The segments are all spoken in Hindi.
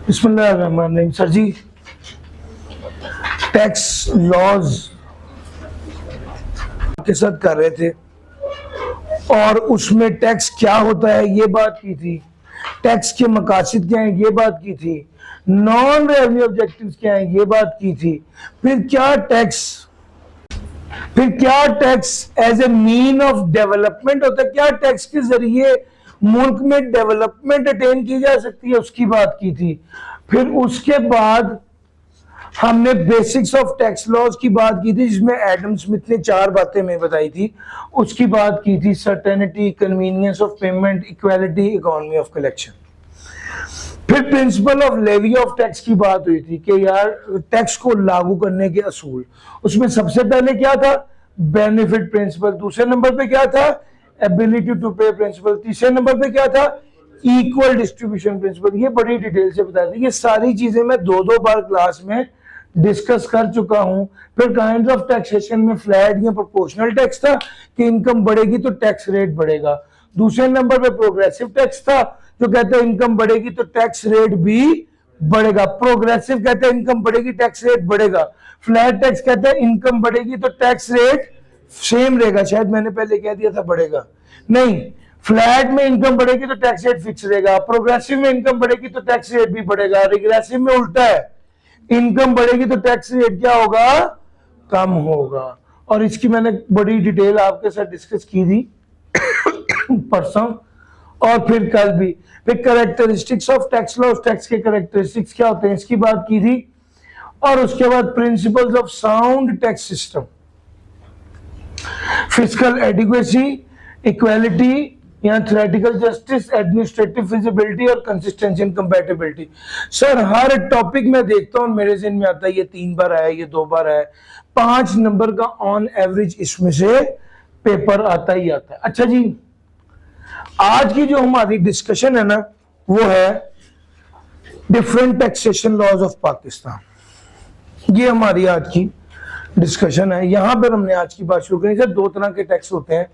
बिस्मिल्लाहिर्रहमानिर्रहीम। सर जी, टैक्स लॉज के साथ कर रहे थे और उसमें टैक्स क्या होता है ये बात की थी, टैक्स के मकासद क्या है ये बात की थी, नॉन रेवेन्यू ऑब्जेक्टिव्स क्या है ये बात की थी। फिर क्या tax as a mean of development होता है, क्या टैक्स के जरिए मुल्क में डेवलपमेंट अटेन की जा सकती है उसकी बात की थी। फिर उसके बाद हमने बेसिक्स ऑफ टैक्स लॉज की बात की थी जिसमें एडम स्मिथ ने 4 बातें हमें बताई थी। उसकी बात की थी certainty, convenience of payment, equality, economy of collection. फिर principle of levy of tax की बात हुई थी कि यार टैक्स को लागू करने के असूल। उसमें सबसे पहले क्या था, बेनिफिट प्रिंसिपल। दूसरे नंबर पे क्या था, एबिलिटी टू पे प्रिंसिपल। तीसरे नंबर पे क्या था, इक्वल डिस्ट्रीब्यूशन प्रिंसिपल। ये बड़ी डिटेल से बताया था। ये सारी चीजें मैं 2-2 बार क्लास में डिस्कस कर चुका हूं। फिर काइंड ऑफ टैक्सेशन में फ्लैट या प्रोपोर्शनल टैक्स था कि इनकम बढ़ेगी तो टैक्स रेट बढ़ेगा। दूसरे नंबर पे प्रोग्रेसिव टैक्स था जो कहते हैं इनकम बढ़ेगी तो टैक्स रेट भी बढ़ेगा। प्रोग्रेसिव कहते हैं इनकम बढ़ेगी टैक्स रेट बढ़ेगा। फ्लैट टैक्स कहते हैं इनकम बढ़ेगी तो टैक्स रेट सेम रहेगा। शायद मैंने पहले कह दिया था बढ़ेगा, नहीं, फ्लैट में इनकम बढ़ेगी तो टैक्स रेट फिक्स रहेगा। प्रोग्रेसिव में इनकम बढ़ेगी तो टैक्स रेट भी बढ़ेगा। रिग्रेसिव में उल्टा है, इनकम बढ़ेगी तो टैक्स रेट क्या होगा, कम होगा। और इसकी मैंने बड़ी डिटेल आपके साथ डिस्कस की थी परसों और फिर कल भी। फिर characteristics of tax law, tax के कैरेक्टरिस्टिक्स क्या होते हैं इसकी बात की थी। और उसके बाद principles of sound tax system, fiscal adequacy, equality या थ्योरेटिकल जस्टिस, एडमिनिस्ट्रेटिव फिजिबिलिटी और consistency and compatibility. Sir her topic में देखता हूं मेरे ज़हन में आता है ये 3 बार आया, ये 2 बार आया, 5 नंबर का ऑन एवरेज इसमें से पेपर आता ही आता है। अच्छा जी, आज की जो हमारी डिस्कशन है ना वो है different taxation laws of Pakistan. ये हमारी आज की डिस्कशन है। यहां पर हमने आज की बात शुरू करी। सर 2 तरह के टैक्स होते हैं,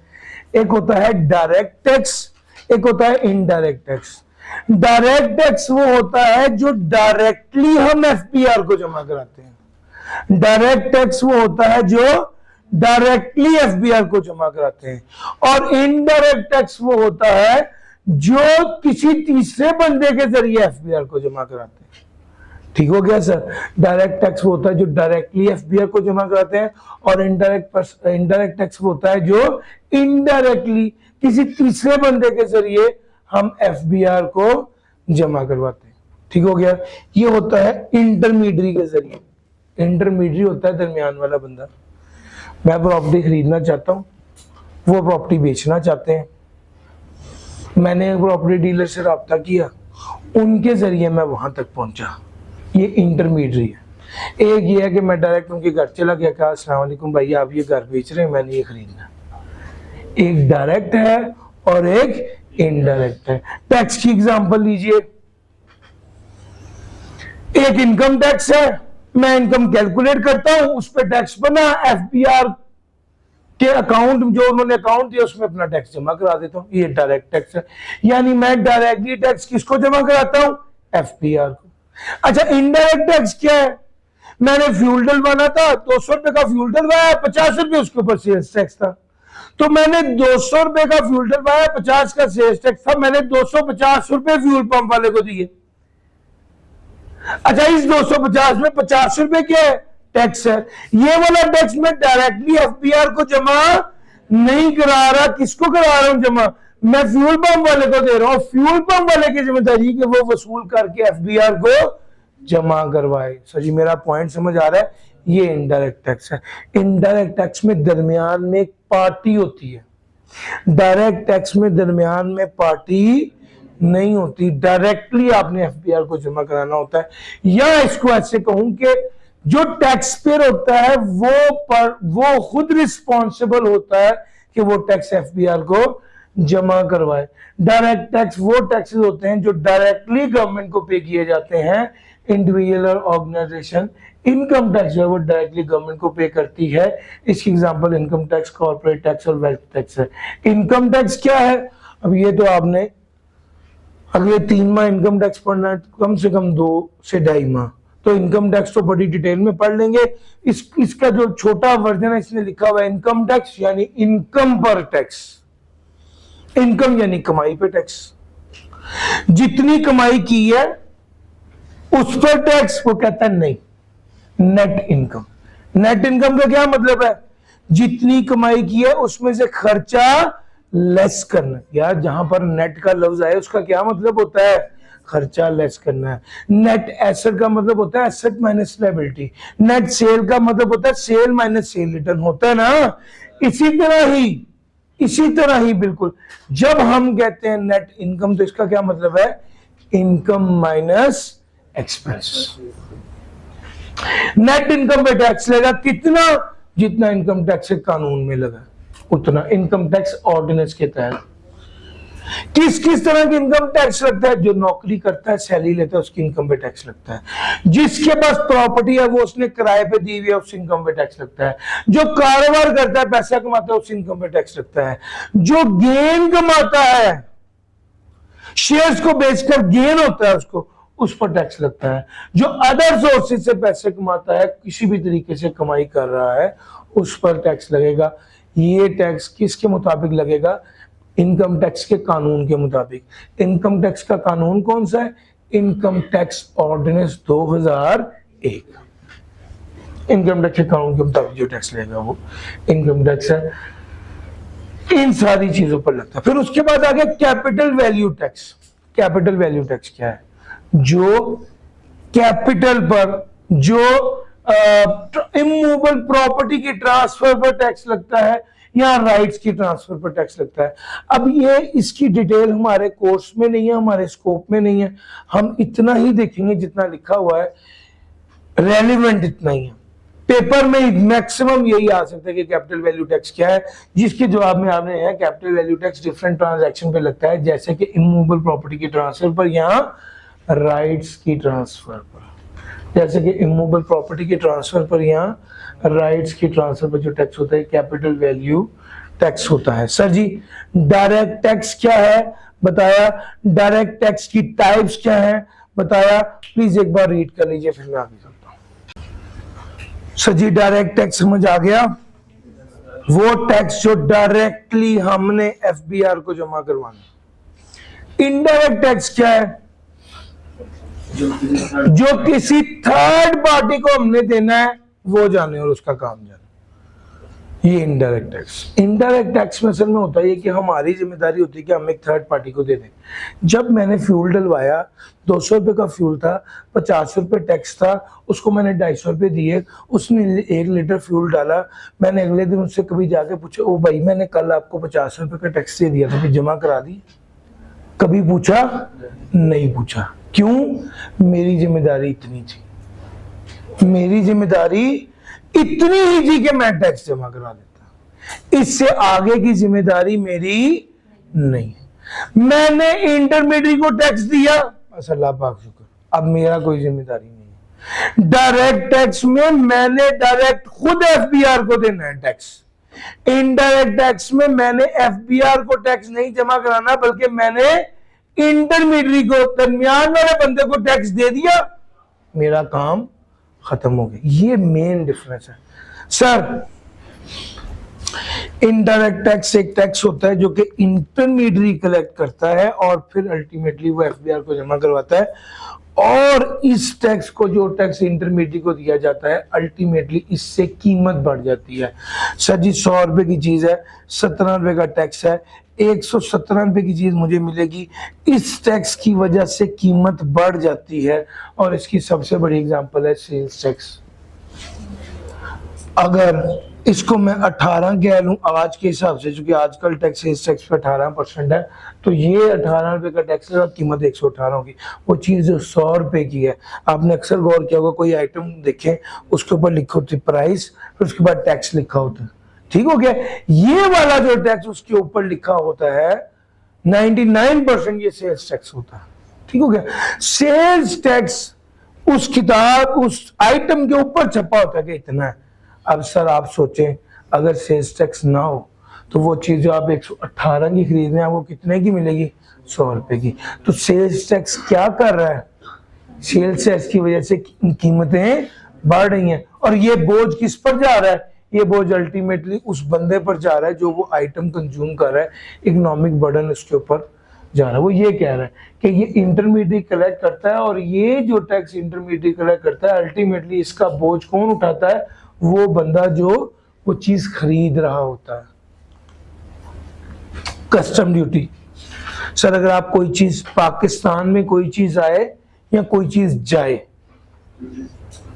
एक होता है डायरेक्ट टैक्स, एक होता है इनडायरेक्ट टैक्स। डायरेक्ट टैक्स वो होता है जो डायरेक्टली हम एफपीआर को जमा कराते हैं। डायरेक्ट टैक्स वो होता है जो डायरेक्टली एफबीआर को जमा कराते हैं। और इनडायरेक्ट टैक्स वो होता है जो किसी तीसरे बंदे के जरिए एफबीआर को जमा कराते हैं। ठीक हो गया सर। डायरेक्ट टैक्स वो होता है जो डायरेक्टली एफबीआर को जमा कराते हैं और इनडायरेक्ट टैक्स वो होता है जो इनडायरेक्टली किसी तीसरे बंदे के जरिए हम एफबीआर को जमा करवाते हैं। ठीक हो गया। ये होता है इंटरमीडियरी के जरिए। इंटरमीडियरी होता है दरमियान वाला बंदा। मैं प्रॉपर्टी खरीदना चाहता हूं, वो प्रॉपर्टी बेचना चाहते हैं, मैंने प्रॉपर्टी डीलर से रब्ता किया, उनके जरिए मैं वहां तक पहुंचा, ये इंटरमीडियरी है। एक ये है कि मैं डायरेक्ट उनके घर चला गया, कहा अस्सलाम वालेकुम भाई आप ये घर बेच रहे हैं, मैंने ये खरीदना। एक डायरेक्ट है और एक इनडायरेक्ट है। टैक्स की एग्जांपल लीजिए, एक इनकम टैक्स है, मैं इनकम कैलकुलेट करता हूं, उस पर टैक्स बना, एफबीआर के अकाउंट जो उन्होंने अकाउंट दिया उसमें अपना टैक्स जमा करा देता हूं, ये डायरेक्ट टैक्स है। यानी मैं डायरेक्टली टैक्स किसको जमा कराता हूं, एफबीआर को। अच्छा इनडायरेक्ट टैक्स क्या है, मैंने फ्यूल डलवाना था, 200 रुपए का फ्यूल डलवाया, 50 रुपए उसके ऊपर सेल्स टैक्स था, तो मैंने 200 रुपए का फ्यूल डलवाया, 50 का सेल्स टैक्स था, मैंने 250 रुपए फ्यूल पंप वाले को दिए। अच्छा इस 250 में 50 रुपए क्या है, टैक्स है। ये वाला टैक्स मैं डायरेक्टली एफबीआर को जमा नहीं करा रहा, किसको करा रहा हूं जमा, मैं फ्यूल पंप वाले को दे रहा हूं। फ्यूल पंप वाले की जिम्मेदारी कि वो वसूल करके एफबीआर को जमा करवाए। सर जी मेरा पॉइंट समझ आ रहा है। ये इनडायरेक्ट टैक्स है। इनडायरेक्ट टैक्स में दरमियान में एक पार्टी होती है, डायरेक्ट टैक्स में दरमियान में पार्टी नहीं होती, डायरेक्टली आपने एफबीआर को जमा कराना होता है। या इसको ऐसे कहूं कि जो टैक्स पेयर होता है वो खुद रिस्पॉन्सिबल होता है कि वो टैक्स एफबीआर को जमा करवाए। डायरेक्ट टैक्स वो टैक्सेस होते हैं जो डायरेक्टली गवर्नमेंट को पे किए जाते हैं, इंडिविजुअल और ऑर्गेनाइजेशन। इनकम टैक्स जो है वो डायरेक्टली गवर्नमेंट को पे करती है। इसकी example income tax, corporate tax और वेल्थ टैक्स है। इनकम टैक्स क्या है, अब ये तो आपने अगले 3 माह इनकम टैक्स पढ़ना है, कम से कम 2 से 2.5 माह, तो इनकम टैक्स तो बड़ी डिटेल में पढ़ लेंगे। इसका जो छोटा वर्जन है इसने लिखा हुआ है इनकम टैक्स यानी इनकम पर टैक्स, इनकम यानी कमाई पे टैक्स, जितनी कमाई की है उस पर टैक्स। वो कहता है नहीं, नेट इनकम। नेट इनकम का क्या मतलब है? जितनी कमाई की है उसमें से खर्चा लेस करना। यार जहां पर नेट का लफ्ज आए उसका क्या मतलब होता है? खर्चा लेस करना है। नेट एसेट का मतलब होता है asset minus liability. Net cell का मतलब होता है सेल माइनस सेल रिटर्न, होता है ना। इसी तरह ही बिल्कुल जब हम कहते हैं नेट इनकम तो इसका क्या मतलब है? Income minus expense. Net income पे टैक्स लगा कितना? जितना इनकम टैक्स के कानून में लगा उतना, इनकम टैक्स ऑर्डिनेंस के तहत। किस किस तरह की इनकम टैक्स लगता है? जो नौकरी करता है, सैलरी लेता है, उसकी इनकम पे टैक्स लगता है। जिसके पास प्रॉपर्टी है वो उसने किराए पे दी हुई है, उस इनकम पे टैक्स लगता है। जो कारोबार करता है, पैसा कमाता है, उस इनकम पे टैक्स लगता है। जो गेन कमाता है, शेयर्स को बेचकर गेन होता है उसको, उस पर टैक्स लगता है। जो अदर सोर्सेज से पैसे कमाता है, किसी भी तरीके से कमाई कर रहा है, उस पर टैक्स लगेगा। ये टैक्स किसके मुताबिक लगेगा? इनकम टैक्स के कानून के मुताबिक। इनकम टैक्स का कानून कौन सा है? Income tax ordinance 2001। Income tax के कानून के मुताबिक जो टैक्स लगेगा वो इनकम टैक्स है। इन सारी चीजों पर लगता है। फिर उसके बाद आ गया capital value tax. Capital value tax क्या है? जो कैपिटल पर, जो इमूवेबल प्रॉपर्टी की ट्रांसफर पर टैक्स लगता है या राइट्स की ट्रांसफर पर टैक्स लगता है। अब ये इसकी डिटेल हमारे कोर्स में नहीं है, हमारे स्कोप में नहीं है। हम इतना ही देखेंगे जितना लिखा हुआ है, रेलिवेंट इतना ही है। पेपर में मैक्सिमम यही आ सकता है कि कैपिटल वैल्यू टैक्स क्या है, जिसके जवाब में आपने है capital value tax different transaction पे लगता है, जैसे कि इमूवेबल प्रॉपर्टी की ट्रांसफर पर या राइट्स की ट्रांसफर पर। जैसे कि इमूवेबल प्रॉपर्टी की ट्रांसफर पर या राइट्स की ट्रांसफर पर जो टैक्स होता है कैपिटल वैल्यू टैक्स होता है। सर जी डायरेक्ट टैक्स क्या है बताया, डायरेक्ट टैक्स की टाइप्स क्या है बताया। प्लीज एक बार रीड कर लीजिए फिर मैं आगे चलता हूं। सर जी डायरेक्ट टैक्स समझ आ गया? वो टैक्स जो डायरेक्टली हमने एफबीआर को जमा करवाना। इनडायरेक्ट टैक्स क्या है? जो किसी थर्ड पार्टी को हमने देना है वो जाने और उसका काम जाने, ये इनडायरेक्ट टैक्स। इनडायरेक्ट टैक्स में असल में होता है कि हमारी जिम्मेदारी होती है कि हम एक थर्ड पार्टी को दे दें। जब मैंने फ्यूल डलवाया, 200 रुपए का फ्यूल था, 50 रुपए टैक्स था, उसको मैंने 250 रुपए दिए, उसने 1 लीटर फ्यूल डाला। मैंने अगले दिन उससे कभी जाके पूछा, ओ भाई मैंने कल आपको 50 रुपए का टैक्स दे दिया था, जमा करा दी? कभी पूछा? नहीं पूछा। क्यों? मेरी जिम्मेदारी इतनी थी, मेरी जिम्मेदारी इतनी ही थी कि मैं टैक्स जमा करा देता। इससे आगे की जिम्मेदारी मेरी नहीं। मैंने इंटरमीडिएट को टैक्स दिया, बस अल्लाह पाक शुक्र, अब मेरा कोई जिम्मेदारी नहीं है। डायरेक्ट टैक्स में मैंने डायरेक्ट खुद एफबीआर को देना है टैक्स। इनडायरेक्ट टैक्स में मैंने एफबीआर को टैक्स नहीं जमा कराना, बल्कि मैंने इंटरमीडिएट को, दरमियान वाले बंदे को टैक्स दे दिया, मेरा काम खत्म हो गया। ये मेन डिफरेंस है सर। इनडायरेक्ट टैक्स एक टैक्स होता है जो कि इंटरमीडिएट कलेक्ट करता है और फिर अल्टीमेटली वो एफबीआर को जमा करवाता है, और इस टैक्स को, जो टैक्स इंटरमीडिएट को दिया जाता है, अल्टीमेटली इससे कीमत बढ़ जाती है। सर जी 100 रुपए की चीज है, 17 रुपए का टैक्स है, 117 रुपए की चीज मुझे मिलेगी। इस टैक्स की वजह से कीमत बढ़ जाती है, और इसकी सबसे बड़ी एग्जांपल है सेल्स टैक्स। अगर इसको मैं 18 कह लूं आज के हिसाब से, क्योंकि आजकल टैक्स सेल्स टैक्स पे 18% है, तो ये 18 रुपए का टैक्स है, कीमत 118 होगी। वो चीज जो 100 रुपए की है, आपने अक्सर गौर किया होगा, कोई आइटम देखें उसके ऊपर लिखा होती है प्राइस, फिर उसके बाद टैक्स लिखा होता है, ठीक हो गया। ये वाला जो टैक्स उसके ऊपर लिखा होता है 99% ये सेल्स टैक्स होता है, ठीक हो गया। सेल्स टैक्स उस किताब, उस आइटम के ऊपर छपा होता है कि इतना है। अब सर आप सोचें अगर सेल्स टैक्स ना हो तो वो चीज जो आप 118 की खरीद रहे हैं वो कितने की मिलेगी? 100 रुपए की। तो सेल्स टैक्स क्या कर रहा है, सेल्स टैक्स की वजह से कीमतें बढ़ रही हैं, और ये बोझ किस पर जा रहा है, ये बोझ अल्टीमेटली उस बंदे पर जा रहा है जो वो आइटम कंज्यूम कर रहा है, इकोनॉमिक बर्डन उसके ऊपर जा रहा है। वो ये कह रहा है कि ये इंटरमीडिएट कलेक्ट करता है, और ये जो टैक्स इंटरमीडिएट कलेक्ट करता है अल्टीमेटली इसका बोझ कौन उठाता है, वो बंदा जो वो चीज खरीद रहा होता है। कस्टम ड्यूटी, सर अगर आप कोई चीज पाकिस्तान में कोई चीज आए या कोई चीज जाए,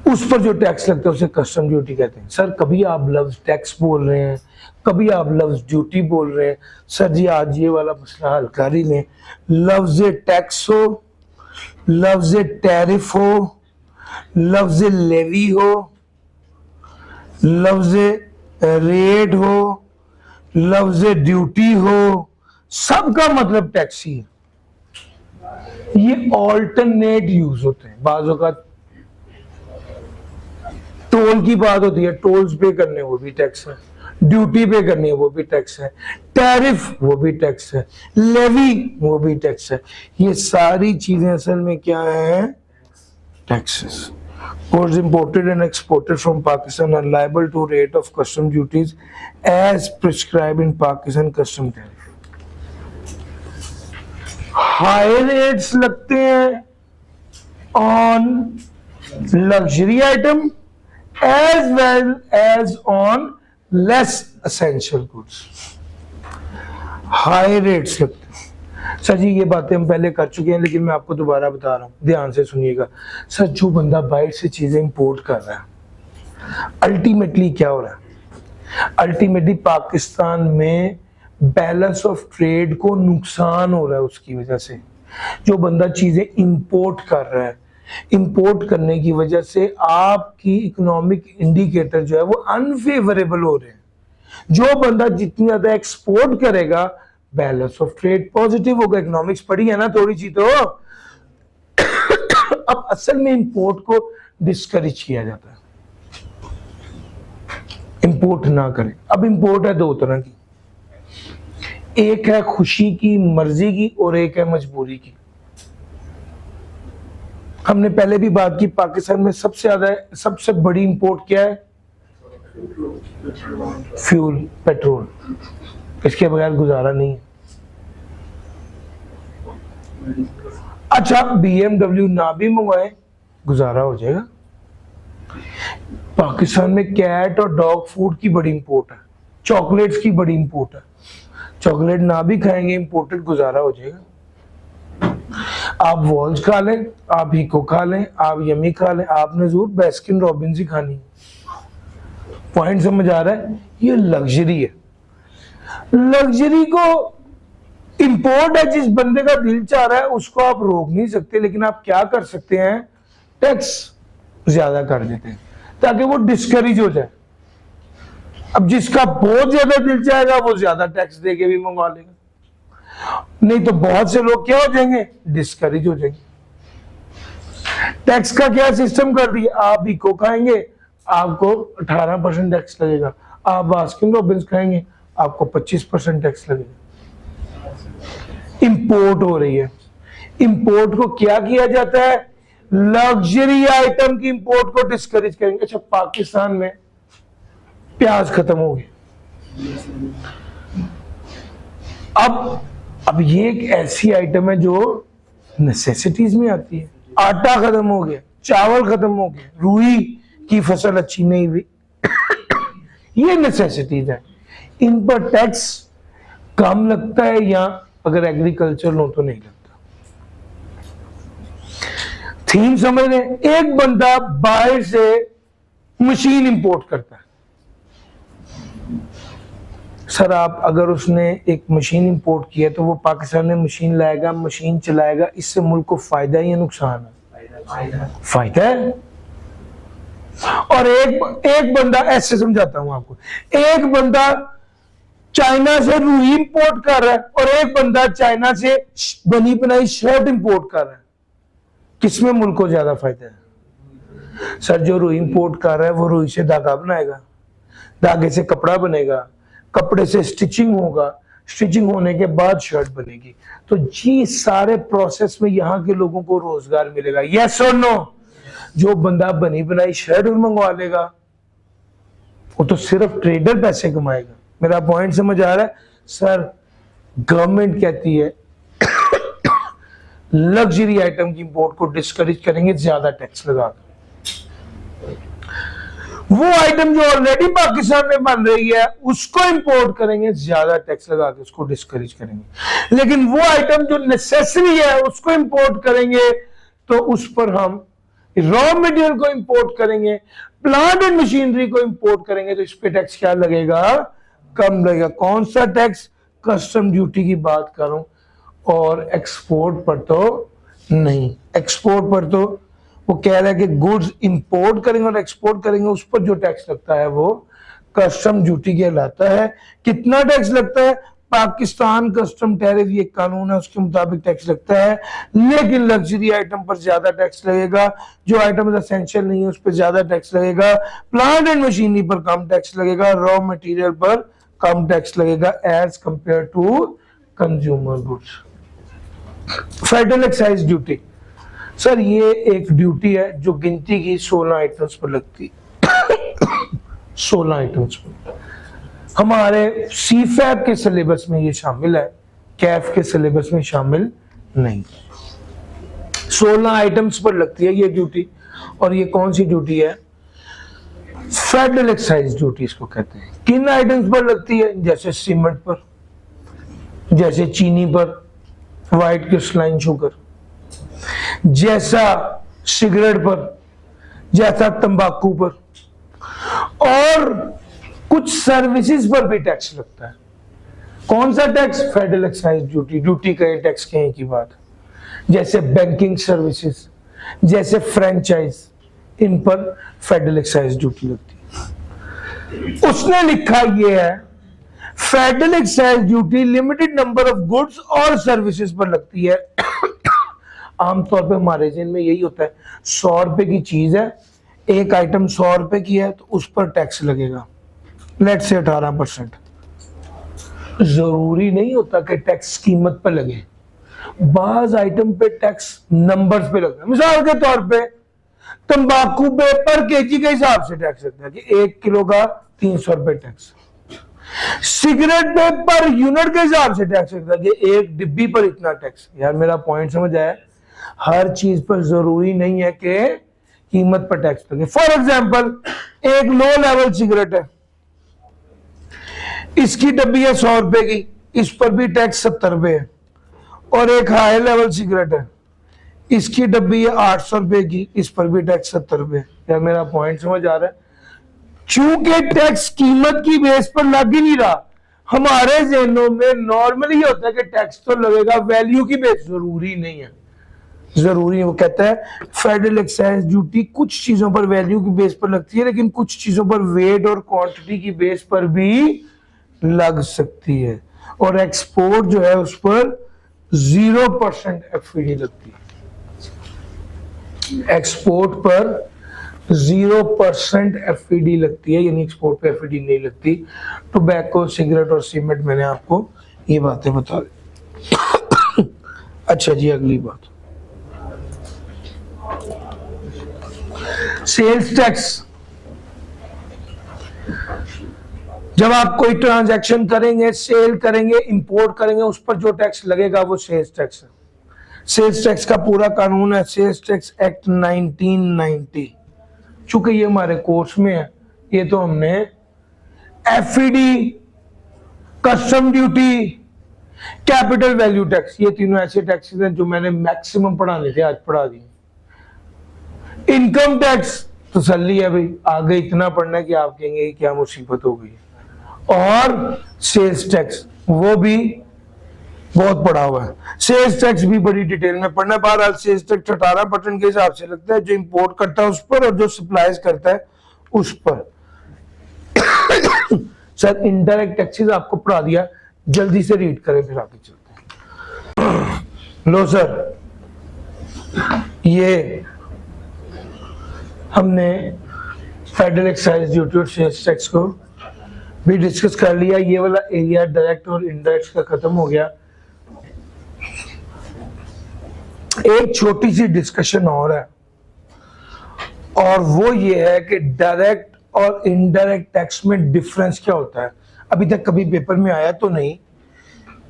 उस पर जो टैक्स लगता है उसे कस्टम ड्यूटी कहते हैं। सर कभी आप लफ्ज टैक्स बोल रहे हैं, कभी आप लफ्ज ड्यूटी बोल रहे हैं, सर जी आज ये वाला मसला हल कर ही लें। लफ्ज टैक्स हो, लफ्ज टैरिफ हो, लफ्ज लेवी हो, लफ्ज रेट हो, लफ्ज ड्यूटी हो, सबका मतलब टैक्स ही है। ये ऑल्टरनेट यूज होते हैं। बाज़ों का टोल की बात होती है, टोल्स पे करने वो भी टैक्स है, ड्यूटी पे करनी है वो भी टैक्स है, टैरिफ वो भी टैक्स है, लेवी वो भी टैक्स है। ये सारी चीजें असल में क्या है, taxes. Goods imported and exported from Pakistan are liable to rate of custom duties as prescribed in Pakistan custom tariff. High rates लगते हैं on luxury item as well as on less essential goods. High rates लगते हैं। सर जी ये बातें हम पहले कर चुके हैं, लेकिन मैं आपको दोबारा बता रहा हूँ, ध्यान से सुनिएगा। सर जो बंदा बाहर से चीजें इंपोर्ट कर रहा है, अल्टीमेटली क्या हो रहा है, अल्टीमेटली पाकिस्तान में बैलेंस ऑफ ट्रेड को नुकसान हो रहा है उसकी वजह से। जो बंदा चीजें इंपोर्ट कर रहा है, इंपोर्ट करने की वजह से आपकी इकोनॉमिक इंडिकेटर जो है वो अनफेवरेबल हो रहे हैं। जो बंदा जितनी ज्यादा एक्सपोर्ट करेगा, बैलेंस ऑफ ट्रेड पॉजिटिव होगा। इकोनॉमिक्स पढ़ी है ना थोड़ी सी तो। अब असल में इंपोर्ट को डिस्करेज किया जाता है, इंपोर्ट ना करें। अब इंपोर्ट है दो तरह की, एक है खुशी की मर्जी की और एक है मजबूरी की। हमने पहले भी बात की, पाकिस्तान में सबसे ज्यादा सबसे बड़ी इंपोर्ट क्या है, फ्यूल, पेट्रोल। इसके बगैर गुजारा नहीं है। अच्छा BMW ना भी मंगवाए गुजारा हो जाएगा। पाकिस्तान में कैट और डॉग फूड की बड़ी इंपोर्ट है, चॉकलेट्स की बड़ी इंपोर्ट है। चॉकलेट ना भी खाएंगे इंपोर्टेड गुजारा हो जाएगा। आप वॉल्स खा लें, आप हिको खा लें, आप यमी खा लें, आपने जरूर बेस्किन रॉबिन्स ही खानी। पॉइंट समझ आ रहा है? ये लग्जरी है। लग्जरी को इंपोर्ट है, जिस बंदे का दिल चाह रहा है उसको आप रोक नहीं सकते, लेकिन आप क्या कर सकते हैं, टैक्स ज्यादा कर देते हैं ताकि वो डिस्करेज हो जाए। अब जिसका बहुत ज्यादा दिल चाहेगा वो ज्यादा टैक्स दे के भी मंगवा लेगा, नहीं तो बहुत से लोग क्या हो जाएंगे, डिस्करेज हो जाएंगे। टैक्स का क्या सिस्टम कर दिया, आप इको खाएंगे आपको 18% टैक्स लगेगा, आप बास्किन रॉबिन्स खाएंगे आपको 25% टैक्स लगेगा। इंपोर्ट हो रही है। इंपोर्ट को क्या किया जाता है, लग्जरी आइटम की इंपोर्ट को डिस्करेज करेंगे। अच्छा पाकिस्तान में प्याज खत्म हो गया, अब ये एक ऐसी आइटम है जो नेसेसिटीज में आती है। आटा खत्म हो गया, चावल खत्म हो गया, रुई की फसल अच्छी नहीं हुई, ये नेसेसिटीज है। इन पर टैक्स कम लगता है या अगर एग्रीकल्चर लो तो नहीं लगता। थीम समझ रहे? एक बंदा बाहर से मशीन इंपोर्ट करता है। सर आप अगर उसने एक मशीन इंपोर्ट किया तो वो पाकिस्तान में मशीन लाएगा, मशीन चलाएगा, इससे मुल्क को फायदा या नुकसान है? फायदा है। और एक बंदा, ऐसे समझाता हूं आपको, एक बंदा चाइना से रुई इंपोर्ट कर रहा है और एक बंदा चाइना से बनी बनाई शर्ट इंपोर्ट कर रहा है, किसमें मुल्क को ज्यादा फायदा है? सर जो रुई इंपोर्ट कर रहा है वो रुई से धागा बनाएगा, धागे से कपड़ा बनेगा, कपड़े से स्टिचिंग होगा, स्टिचिंग होने के बाद शर्ट बनेगी। तो जी सारे प्रोसेस में यहाँ के लोगों को रोजगार मिलेगा, यस और नो? जो बंदा बनी बनाई शर्ट मंगवा लेगा वो तो सिर्फ ट्रेडर पैसे कमाएगा। मेरा पॉइंट समझ आ रहा है? सर गवर्नमेंट कहती है लग्जरी आइटम की इंपोर्ट को डिस्करेज करेंगे ज्यादा टैक्स लगाकर। वो आइटम जो ऑलरेडी पाकिस्तान में बन रही है उसको इंपोर्ट करेंगे ज्यादा टैक्स लगा के, उसको डिस्करेज करेंगे। लेकिन वो आइटम जो नेसेसरी है उसको इंपोर्ट करेंगे तो उस पर हम रॉ मटेरियल को इंपोर्ट करेंगे, प्लांट एंड मशीनरी को इंपोर्ट करेंगे तो इस पे टैक्स क्या लगेगा? कम लगेगा। कौन सा टैक्स? कस्टम ड्यूटी की बात करूं, और एक्सपोर्ट पर तो नहीं। एक्सपोर्ट पर तो वो कह रहा है कि गुड्स इंपोर्ट करेंगे और एक्सपोर्ट करेंगे, उस पर जो टैक्स लगता है वो कस्टम ड्यूटी कहलाता है। कितना टैक्स लगता है? पाकिस्तान कस्टम टैरिफ ये कानून है उसके मुताबिक टैक्स लगता है, लेकिन लग्जरी आइटम पर ज्यादा टैक्स लगेगा, जो आइटम एसेंशियल नहीं है उस पर ज्यादा टैक्स लगेगा, प्लांट एंड मशीनरी पर कम टैक्स लगेगा, रॉ मटेरियल पर कम टैक्स लगेगा as compare to consumer goods. Federal excise duty, sir ये एक ड्यूटी है जो गिनती की 16 आइटम्स पर लगती है। 16 आइटम्स पर। हमारे सीफैब के सिलेबस में ये शामिल है, कैफ के सिलेबस में शामिल नहीं। 16 आइटम्स पर लगती है ये ड्यूटी। और ये कौन सी ड्यूटी है? फेडरल एक्साइज ड्यूटी इसको कहते हैं। किन आइटम्स पर लगती है? जैसे सीमेंट पर, जैसे चीनी पर, व्हाइट क्रिस्टलाइन शुगर, जैसा सिगरेट पर, जैसा तंबाकू पर, और कुछ सर्विसेज पर भी टैक्स लगता है। कौन सा tax? Federal excise duty. Duty का टैक्स कहीं की बात, जैसे बैंकिंग सर्विसेज, जैसे फ्रेंचाइज, इन पर फेडरल एक्साइज ड्यूटी लगती है। उसने लिखा ये है federal excise duty limited number of goods और सर्विसेज पर लगती है। आमतौर पे हमारे जेल में यही होता है, 100 रुपए की चीज है, एक आइटम 100 रुपए की है तो उस पर टैक्स लगेगा, लेट से 18%। जरूरी नहीं होता कि टैक्स कीमत पर लगे, बाज आइटम पे टैक्स नंबर्स पे लगता है। मिसाल के तौर पे तंबाकू पे पर केजी के हिसाब से टैक्स लगता है कि 1 किलो का 300 रुपए टैक्स। सिगरेट पे पर यूनिट के हिसाब से टैक्स लगता है कि एक डिब्बी पर इतना टैक्स। यार मेरा पॉइंट समझ आया? हर चीज पर जरूरी नहीं है कि कीमत पर टैक्स लगे। फॉर एग्जाम्पल एक लो लेवल सिगरेट है, इसकी डब्बी है 100 रुपए की, इस पर भी टैक्स 70 रुपए है। और एक हाई लेवल सिगरेट है, इसकी डब्बी है 800 रुपए की, इस पर भी टैक्स 70 रुपए। क्या मेरा पॉइंट समझ आ रहा है? चूंकि टैक्स कीमत की बेस पर लग ही नहीं रहा, हमारे जहनों में नॉर्मली होता है कि टैक्स तो लगेगा, वैल्यू की बेस जरूरी नहीं है। जरूरी है, वो कहता है फेडरल एक्साइज ड्यूटी कुछ चीजों पर वैल्यू की बेस पर लगती है, लेकिन कुछ चीजों पर वेट और क्वांटिटी की बेस पर भी लग सकती है। और एक्सपोर्ट जो है उस पर 0% एफईडी लगती है। एक्सपोर्ट पर 0% एफईडी लगती है, यानी एक्सपोर्ट पे एफईडी नहीं लगती। टोबैको, सिगरेट और सीमेंट, मैंने आपको ये बातें बता दी। अच्छा जी, अगली बात, सेल्स टैक्स। जब आप कोई ट्रांजैक्शन करेंगे, सेल करेंगे, इंपोर्ट करेंगे, उस पर जो टैक्स लगेगा वो सेल्स टैक्स है। सेल्स टैक्स का पूरा कानून है सेल्स टैक्स एक्ट 1990। चूंकि ये हमारे कोर्स में है, ये तो हमने FED, custom duty, capital value tax, ये तीनों ऐसे टैक्सेस हैं जो मैंने मैक्सिमम पढ़ाने थे, आज पढ़ा दिए। इनकम टैक्स तसल्ली है भाई, आगे इतना पढ़ना है कि आप कहेंगे क्या मुसीबत हो गई। और सेल्स टैक्स वो भी बहुत पढ़ा हुआ है। सेल्स टैक्स भी बड़ी डिटेल में पढ़ना। बहरहाल सेल्स टैक्स 18% के हिसाब से लगता है, जो इंपोर्ट करता है उस पर और जो सप्लाईज करता है उस पर। सर इनडायरेक्ट टैक्सेस आपको पढ़ा दिया, जल्दी से रीड करें फिर आगे चलते हैं। लो सर, ये हमने फेडरल एक्साइज ड्यूटी और सेल्स टैक्स को भी डिस्कस कर लिया, ये वाला एरिया डायरेक्ट और इनडायरेक्ट का खत्म हो गया। एक छोटी सी डिस्कशन और है, और वो ये है कि डायरेक्ट और इनडायरेक्ट टैक्स में डिफरेंस क्या होता है। अभी तक कभी पेपर में आया तो नहीं,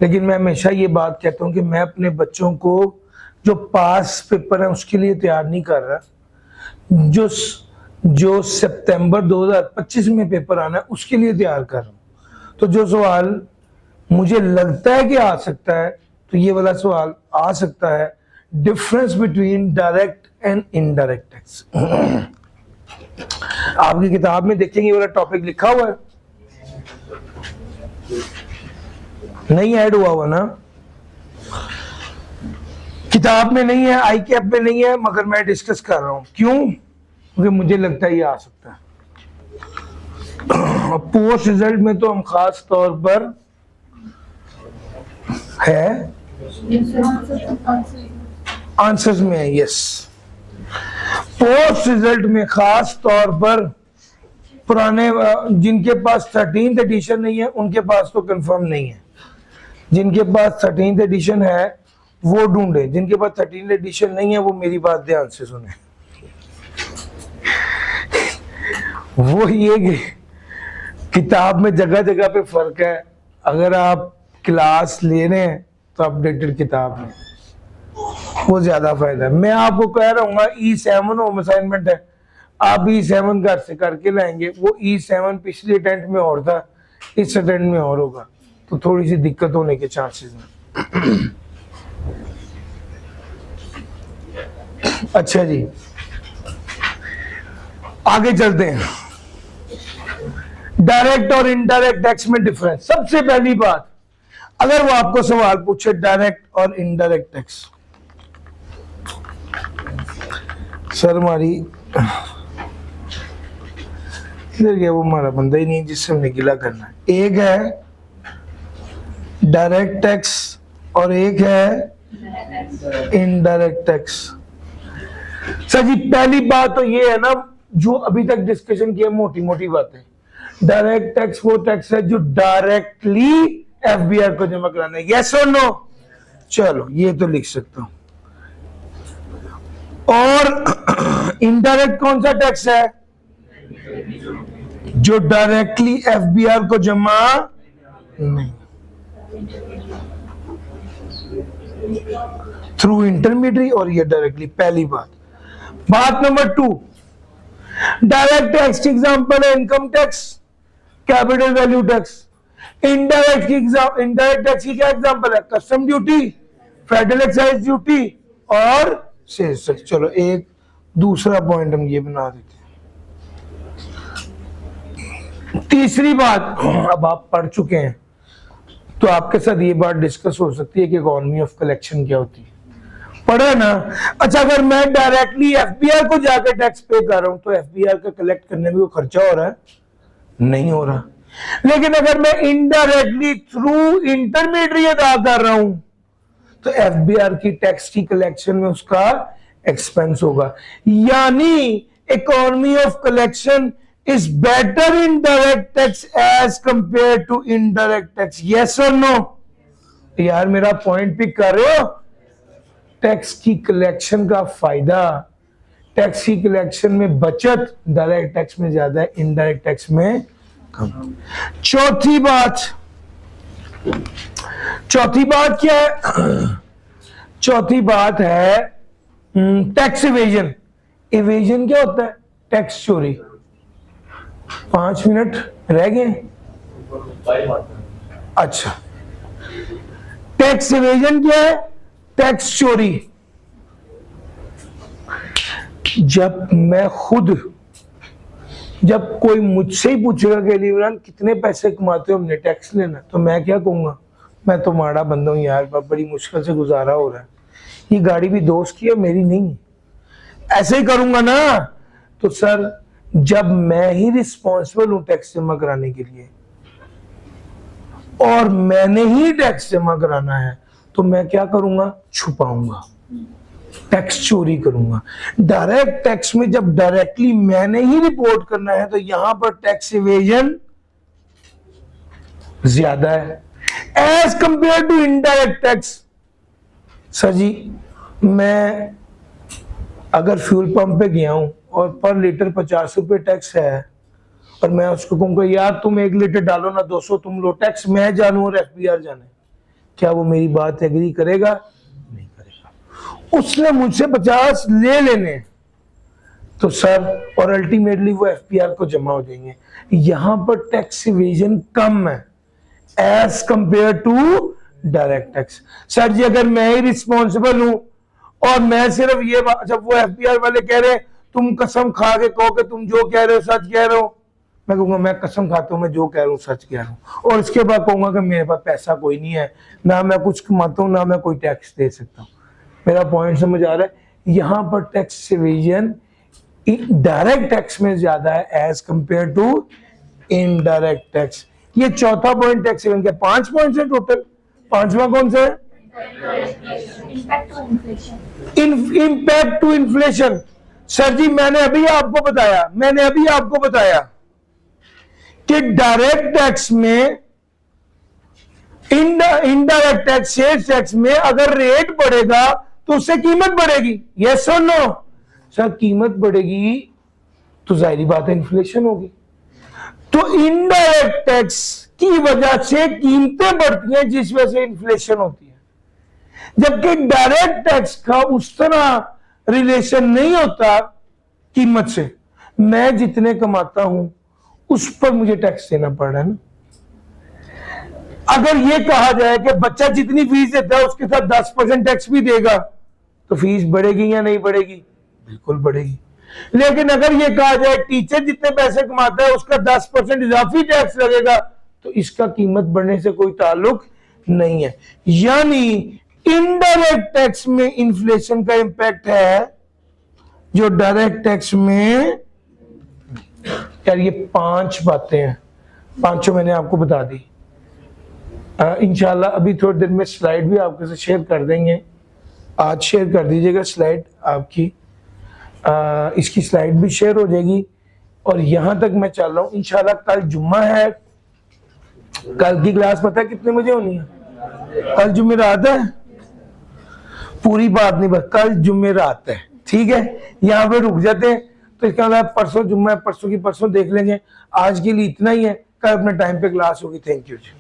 लेकिन मैं हमेशा ये बात कहता हूँ कि मैं अपने बच्चों को जो पास पेपर है उसके लिए तैयार नहीं कर रहा, जो सितंबर 2025 में पेपर आना है उसके लिए तैयार कर रहा हूँ। तो जो सवाल मुझे लगता है कि आ सकता है, तो ये वाला सवाल आ सकता है, difference between direct and indirect tax. आपकी किताब में देखेंगे वाला टॉपिक लिखा हुआ है, नहीं ऐड हुआ ना, किताब में नहीं है, आई कैप में नहीं है, मगर मैं डिस्कस कर रहा हूं। क्यों? क्योंकि मुझे लगता है ये आ सकता है। पोस्ट रिजल्ट में तो हम खास तौर पर है, आंसर्स में है, यस। पोस्ट रिजल्ट में खास तौर पर पुराने, जिनके पास 13th एडिशन नहीं है उनके पास तो कंफर्म नहीं है, जिनके पास 13th एडिशन है वो ढूंढे, जिनके पास 13th एडिशन नहीं है वो मेरी बात ध्यान से सुने। वो ये कि किताब में जगह जगह पे फर्क है, अगर आप क्लास ले रहे हैं तो अपडेटेड किताब में वो ज्यादा फायदा है। मैं आपको कह रहा हूँ E7 होम असाइनमेंट है, आप E7 घर से करके लाएंगे, वो E7 पिछले अटेम्प्ट में और था, इस अटेम्प्ट में और होगा, तो थोड़ी सी दिक्कत होने के चांसेस हैं। अच्छा जी, आगे चलते हैं। डायरेक्ट और इनडायरेक्ट टैक्स में डिफरेंस। सबसे पहली बात, अगर वो आपको सवाल पूछे डायरेक्ट और इनडायरेक्ट टैक्स, सर हमारी इधर गया, वो हमारा बंदा ही नहीं जिससे हमने गिला करना है। एक है डायरेक्ट टैक्स और एक है इनडायरेक्ट टैक्स। सर जी पहली बात तो ये है ना, जो अभी तक डिस्कशन किया मोटी मोटी बातें। डायरेक्ट टैक्स वो टैक्स है जो डायरेक्टली एफबीआर को जमा कराना है, यस और नो? चलो ये तो लिख सकता हूं। और इनडायरेक्ट कौन सा टैक्स है? जो डायरेक्टली एफबीआर को जमा नहीं, थ्रू इंटरमीडियरी, और ये डायरेक्टली। पहली बात। बात नंबर 2, डायरेक्ट टैक्स की एग्जांपल है income tax, capital value tax. Indirect tax की क्या एग्जांपल है? Custom duty, federal excise duty और सेल्स टैक्स। चलो एक दूसरा पॉइंट हम ये बना देते हैं। तीसरी बात, अब आप पढ़ चुके हैं तो आपके साथ ये बात डिस्कस हो सकती है कि इकोनॉमी ऑफ कलेक्शन क्या होती है, पढ़ा ना? अच्छा, अगर मैं डायरेक्टली एफबीआर को जाकर टैक्स पे कर रहा हूं तो एफबीआर का कलेक्ट करने में वो खर्चा हो रहा है? नहीं हो रहा। लेकिन अगर मैं इनडायरेक्टली थ्रू इंटरमीडियरी अदा कर रहा हूं तो एफबीआर की टैक्स की कलेक्शन में उसका एक्सपेंस होगा। यानी economy of collection is better in direct tax as compared to indirect tax, yes or no? यार मेरा पॉइंट पिक कर रहे हो? टैक्स की कलेक्शन का फायदा, टैक्स की कलेक्शन में बचत डायरेक्ट टैक्स में ज्यादा है, इनडायरेक्ट टैक्स में कम। चौथी बात क्या है? चौथी बात है टैक्स इवेजन। इवेजन क्या होता है? टैक्स चोरी। 5 मिनट रह गए। अच्छा, टैक्स इवेजन क्या है? टैक्स चोरी। जब कोई मुझसे ही पूछेगा कि इमरान कितने पैसे कमाते हो, हमने टैक्स लेना, तो मैं क्या कहूंगा? मैं तो माड़ा बंदा हूं यार, बड़ी मुश्किल से गुजारा हो रहा है, ये गाड़ी भी दोस्त की है मेरी नहीं। ऐसे ही करूंगा ना, तो सर जब मैं ही रिस्पॉन्सिबल हूं टैक्स जमा कराने के लिए और मैंने ही टैक्स जमा कराना है, तो मैं क्या करूंगा? छुपाऊंगा, टैक्स चोरी करूंगा। डायरेक्ट टैक्स में जब डायरेक्टली मैंने ही रिपोर्ट करना है तो यहां पर टैक्स इवेजन ज्यादा है as compare to indirect tax. Sir ji मैं अगर फ्यूल पंप पे गया हूं और पर लीटर 50 रुपए टैक्स है और मैं उसको कहूंगा यार तुम 1 लीटर डालो ना 200 तुम लो, टैक्स मैं जानू और एफबीआर जाने, क्या वो मेरी बात एग्री करेगा? नहीं करेगा। उसने मुझसे 50 ले लेने तो सर, और अल्टीमेटली वो एफपीआर को जमा हो जाएंगे। यहां पर टैक्स इवेजन कम है as compare to direct tax. Sir ji अगर मैं ही रिस्पॉन्सिबल हूं और मैं सिर्फ ये जब वो एफबीआर वाले कह रहे हैं तुम कसम खा के कहो कि तुम जो कह रहे हो सच कह रहे हो, मैं कहूंगा मैं कसम खाता हूं मैं जो कह रहा हूं सच कह रहा हूं, और उसके बाद कहूंगा कि मेरे पास पैसा कोई नहीं है, ना मैं कुछ कमाता हूं ना मैं कोई टैक्स दे सकता हूं। मेरा पॉइंट समझ आ रहा है? यहां पर टैक्स इवेजन डायरेक्ट टैक्स में ज्यादा है as compare to indirect tax. ये चौथा पॉइंट टैक्स इवेजन के 5 पॉइंट्स है टोटल। पांचवा कौन सा है? Impact to inflation. Sir ji मैंने अभी आपको बताया कि डायरेक्ट टैक्स में इनडायरेक्ट टैक्स सेल्स टैक्स में अगर रेट बढ़ेगा तो उससे कीमत बढ़ेगी। यस और नो? सर कीमत बढ़ेगी तो जाहिर बात है इन्फ्लेशन होगी। तो इनडायरेक्ट टैक्स की वजह से कीमतें बढ़ती हैं जिस वजह से इन्फ्लेशन होती है, जबकि डायरेक्ट टैक्स का उस तरह रिलेशन नहीं होता कीमत से। मैं जितने कमाता हूं उस पर मुझे टैक्स देना पड़ रहा है ना। अगर ये कहा जाए कि बच्चा जितनी फीस देता है उसके साथ 10% टैक्स भी देगा तो फीस बढ़ेगी या नहीं बढ़ेगी? बिल्कुल बढ़ेगी। लेकिन अगर ये कहा जाए टीचर जितने पैसे कमाता है उसका 10% इजाफी टैक्स लगेगा तो इसका कीमत बढ़ने से कोई ताल्लुक नहीं है। यानी इनडायरेक्ट टैक्स में इन्फ्लेशन का इंपैक्ट है जो डायरेक्ट टैक्स में। यार ये 5 बातें हैं, पांचों मैंने आपको बता दी। इंशाल्लाह अभी थोड़ी देर में स्लाइड भी आपके साथ शेयर कर देंगे। आज शेयर कर दीजिएगा स्लाइड आपकी, इसकी स्लाइड भी शेयर हो जाएगी। और यहां तक मैं चल रहा हूं। इंशाल्लाह कल जुम्मा है। कल की क्लास पता है कितने बजे होनी है? कल जुमेरात है। पूरी बात नहीं, बस कल जुमेरात है, ठीक है? यहाँ पे रुक जाते हैं तो इसका मतलब परसों जुम्मा है, परसों की परसों देख लेंगे। आज के लिए इतना ही है, कल अपने टाइम पे क्लास होगी। Thank you ji.